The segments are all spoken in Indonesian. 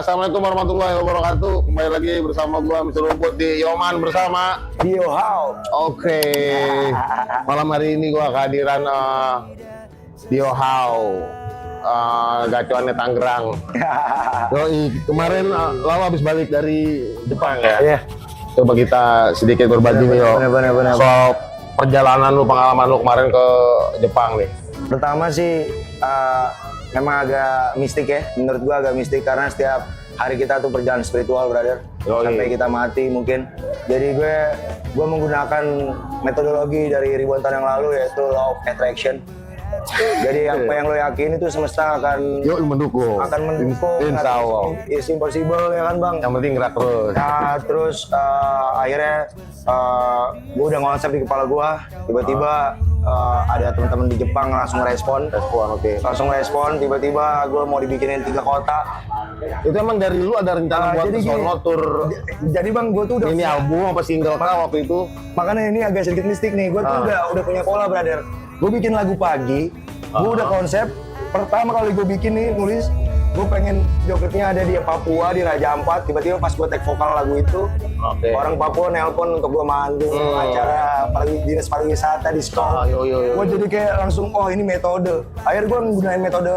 Assalamualaikum warahmatullahi wabarakatuh. Kembali lagi bersama gua Mr. Rumput di Yoman bersama Dio How. Oke. Malam hari ini gua kehadiran Dio How. Gacuannya Tangerang. Yoi, kemarin lo habis balik dari Jepang ya? Iya. Coba kita sedikit berbagi nih, yo. Bener. Soal perjalanan lu, pengalaman lu kemarin ke Jepang nih. Pertama sih memang agak mistik ya. Menurut gua agak mistik karena setiap hari kita tuh perjalanan spiritual, brother. Sampai kita mati mungkin. Jadi gue menggunakan metodologi dari ribuan tahun yang lalu, yaitu law of attraction. Jadi apa yang lo yakin itu semesta akan mendukung. Insya Allah. It's impossible ya kan bang. Yang penting gerak terus. Nah, terus akhirnya gue udah ngonsep di kepala gue. Tiba-tiba ada teman-teman di Jepang langsung respon. Oke. Langsung respon. Tiba-tiba gue mau dibikinin 3 kota. Itu emang dari lu ada rencana buat ke sono tour? Jadi bang, gue tuh udah ini album apa single kah waktu itu? Makanya ini agak sedikit mistik nih. Gue tuh udah punya pola, brother. Gue bikin lagu pagi, gue udah konsep. Pertama kali gue bikin nih, nulis, gue pengen video klipnya ada di Papua, di Raja Ampat. Tiba-tiba pas gue take vokal lagu itu, orang Papua nelpon untuk gue manggung acara dinas pariwisata di store. Gue jadi kayak langsung, oh ini metode. Akhirnya gue menggunakan metode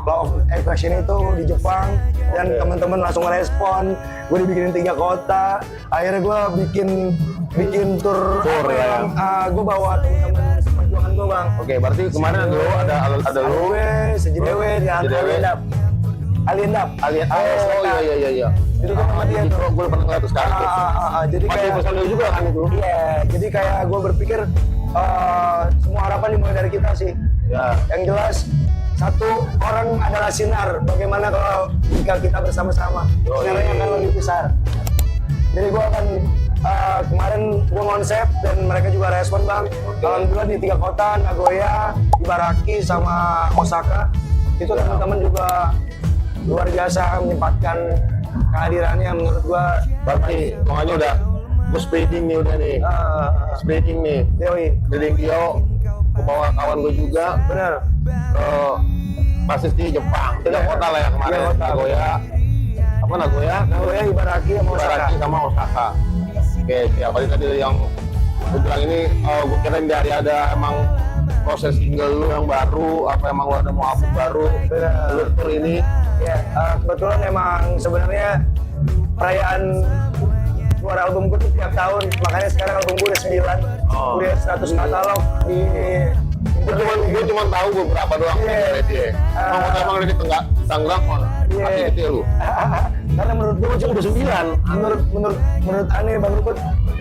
law of attraction itu di Jepang, dan teman-teman langsung ngerespon. Gue dibikinin 3 kota. Akhirnya gue bikin tour yang gue bawa teman-teman perjuangan gue bang. Oke, berarti kemarin ada lu, Sejedewe, dan Alien Dap. Iya. Itu kan sama dia tuh. Gue pernah ngeliat sekarang. Jadi kayak personil juga kan itu. Iya, jadi kayak gue berpikir semua harapan dimulai dari kita sih. Ya. Yang jelas satu orang adalah sinar. Bagaimana kalau jika kita bersama-sama, sinarnya akan lebih besar. Jadi gue akan kemarin gue konsep dan mereka juga respon bang. Alhamdulillah di 3 kota, Nagoya, Ibaraki, sama Osaka. Itu teman-teman juga luar biasa menyempatkan kehadirannya menurut gue. Berarti makanya udah spreading nih spreading nih. Spreading Dio, gue bawa kawan gue juga. Bener. Basis di Jepang. 3 kota lah ya kemarin. Nagoya, Ibaraki, sama Osaka. Oke, siapa tadi yang gue bilang ini, gue kira dari ada emang proses single lu yang baru, apa emang lu ada mau album baru, lu tour ini? Ya, kebetulan emang sebenarnya perayaan keluar album gue tuh tiap tahun, makanya sekarang album gue udah 9, udah 100 katalog di gue cuma tahu beberapa doang dari dia. Emang dari Tangerang, masih gitu ya lu? Karena menurut gue cuma udah 9. Menurut aneh bang Ruput,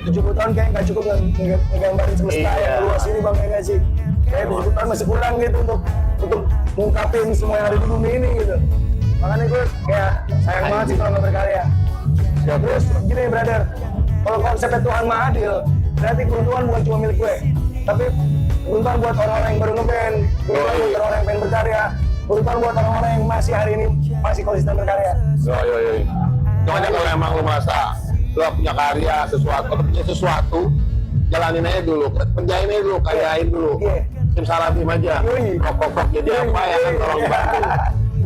70 tahun kayak nggak cukup ngegambarin semesta yang luas ini bang, ya nggak sih? Kayak 70 tahun masih kurang gitu untuk mengungkapin semua yang ada di bumi ini gitu. Makanya gue kayak sayang banget sih kalau nggak berkarya. Ya terus gini brother, kalau konsepnya Tuhan Maha Adil, berarti keberuntungan bukan cuma milik gue, tapi keberuntungan buat orang-orang yang baru ngeband, keberuntungan buat orang-orang yang pengen berkarya, keberuntungan buat orang-orang yang masih hari ini masih konsisten berkarya. Cuma kalau emang lu merasa lu punya karya sesuatu, jalanin aja dulu, penjain aja dulu, karyain dulu. Simsalabim aja, pokok jadi apa ya kan tolong bantu.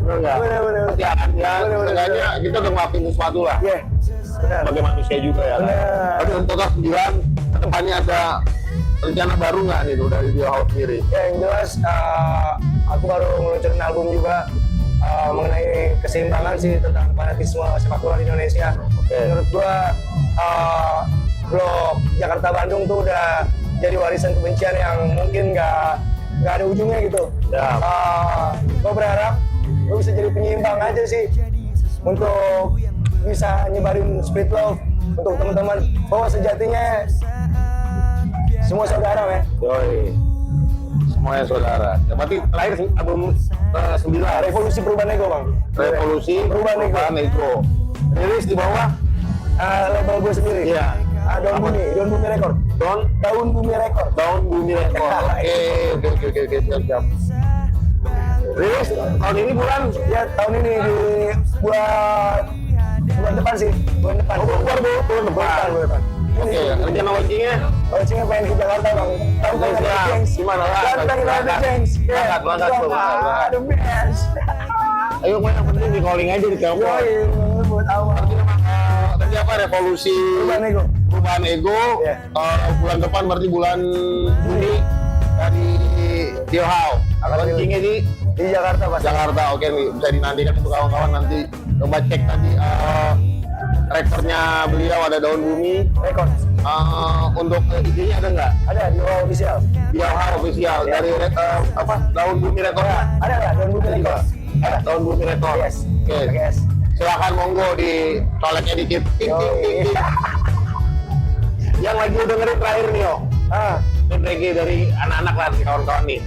Bener nggak? Pasti akan ya, setidaknya kita udah ngelakuin sesuatu lah. Sebagai manusia juga ya kan. Tapi untuk 9, depannya ada rencana baru nggak nih tuh dari Dio How sendiri? Ya yang jelas aku baru ngeluncurin album juga mengenai keseimbangan sih tentang fanatisme sepak bola di Indonesia. Menurut gua blok Jakarta Bandung tuh udah jadi warisan kebencian yang mungkin nggak ada ujungnya gitu. Gua berharap gua bisa jadi penyeimbang aja sih untuk bisa nyebarin spirit love untuk teman-teman, bahwa sejatinya semua saudara ya. Semuanya saudara. Ya, berarti terakhir album 9 Revolusi Perubahan Ego bang. Revolusi Perubahan Ego. Rilis di bawah label gue sendiri. Iya. Daun Bumi Record. Daun Bumi Record. Oke. Siap. Rilis tahun ini bulan? Ya tahun ini di bulan depan sih. Bulan depan. Bulan depan. Oke, rencana launchingnya? Launchingnya pengen ke Jakarta bang. Tahu kan ada Jengs. Gimana lah? Pengen ada Jengs. Berangkat. Ada best. Ayo, yang penting di calling aja di telepon. berarti apa? Revolusi Perubahan ego. perubahan ego. Iya. Bulan depan berarti bulan Juni dari Tiohau. Launchingnya Di Jakarta pasti. Jakarta. Oke nih, bisa dinantikan untuk kawan-kawan nanti coba cek tadi rekornya beliau ada Daun Bumi. Rekod. Untuk IG-nya ada nggak? Ada di official. Tiohau official dari apa? Daun Bumi Record. Ada nggak? Dan bukan Juga. Daun Bumi Record. Yes. Oke. Yes. Silakan monggo di coleknya dikit. Ting, ting, ting, ting. Yang lagi dengerin terakhir nih, Yo. Ini reggae dari anak-anak lah, nih, kawan-kawan nih.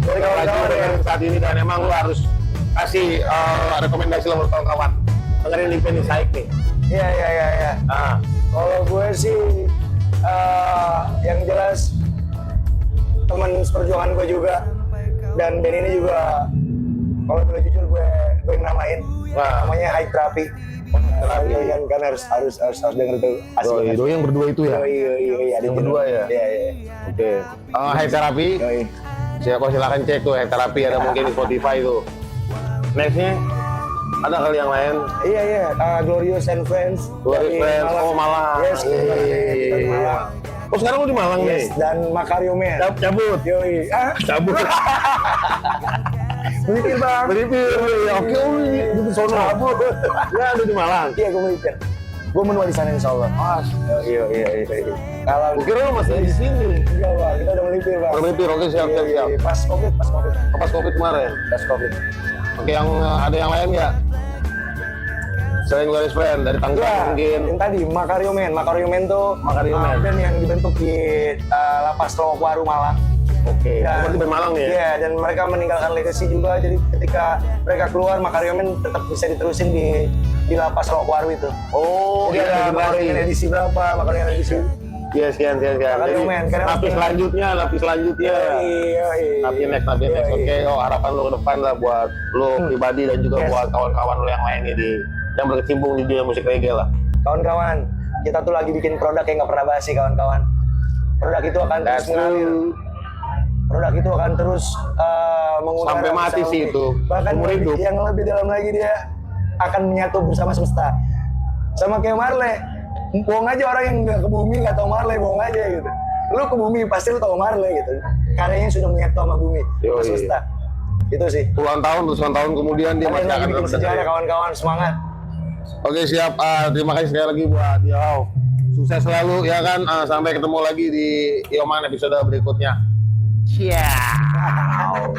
Dari Yang lagi kawan-kawan ya. dengerin saat ini dan emang lu harus kasih rekomendasi lo buat kawan-kawan. Dengerin Lipen Insight nih. Iya. Ah, Kalau gue sih yang jelas teman seperjuangan gue juga dan band ini juga kalau boleh jujur gue yang namain. Wah. Namanya High Therapy. Kalian kan harus denger tuh. Doi yang berdua itu ya? Iya, ada Yang berdua ya? Iya. Oke. High Therapy. Yoi. Silakan cek tuh High Therapy, ada mungkin di Spotify tuh. Nextnya ada kali yang lain. Iya. Glorious and Friends. Glorious dari Friends. Oh, Malang. Yes, Iya. dari Malang. Oh, sekarang lu di Malang nih? Yes, dan Macario Man. Cabut. Yoi. Cabut. Melipir bang. Melipir. Oke, lu di sono. Cabut. Ya, ada di Malang. Iya, gue melipir. Gue menua di sana insya Allah. Iya. Kalau Gue kira lu masih di sini. enggak bang, kita udah melipir bang. Melipir, oke, siap. Iya. Pas COVID. Pas Covid kemarin. Pas COVID. Oke, yang ada yang lain nggak? Selain Glorious Friend, dari Tangerang Ya, mungkin. yang tadi Macario Man tuh Macario Man. band yang dibentuk di Lapas Lowokwaru Malang. Oke, Dan- berarti band Malang nih ya? Iya, dan mereka meninggalkan legacy juga. Jadi ketika mereka keluar, Macario Man tetap bisa diterusin di Lapas Lowokwaru itu. Oh, Jadi ada Macario Man edisi berapa, Macario Man edisi. Iya, sekian. Macario Jadi, Man, karena- lapis selanjutnya. Iya. Tapi next. Oke, harapan lu ke depan lah buat lu pribadi dan juga Yes. buat kawan-kawan lu yang lainnya yang berkecimpung di dunia musik reggae lah. Kawan-kawan, kita tuh lagi bikin produk yang nggak pernah basi kawan-kawan. Produk itu akan terus That's mengalir. Produk itu akan terus mengudara Sampai mati bersama sih bumi. itu. Bahkan Umur hidup. yang lebih dalam lagi dia akan menyatu bersama semesta. Sama kayak Marley. Bohong aja orang yang nggak ke bumi nggak tahu Marley, bohong aja gitu. Lu ke bumi pasti lu tahu Marley gitu. Karyanya sudah menyatu sama bumi, sama Yoi. semesta. Itu sih. Puluhan tahun kemudian dia Kalian masih lagi akan bikin terus sejarah dengerin. kawan-kawan, semangat. Oke, siap. Terima kasih sekali lagi buat Yo. Sukses selalu ya kan. Sampai ketemu lagi di Yoman episode berikutnya. Ciao.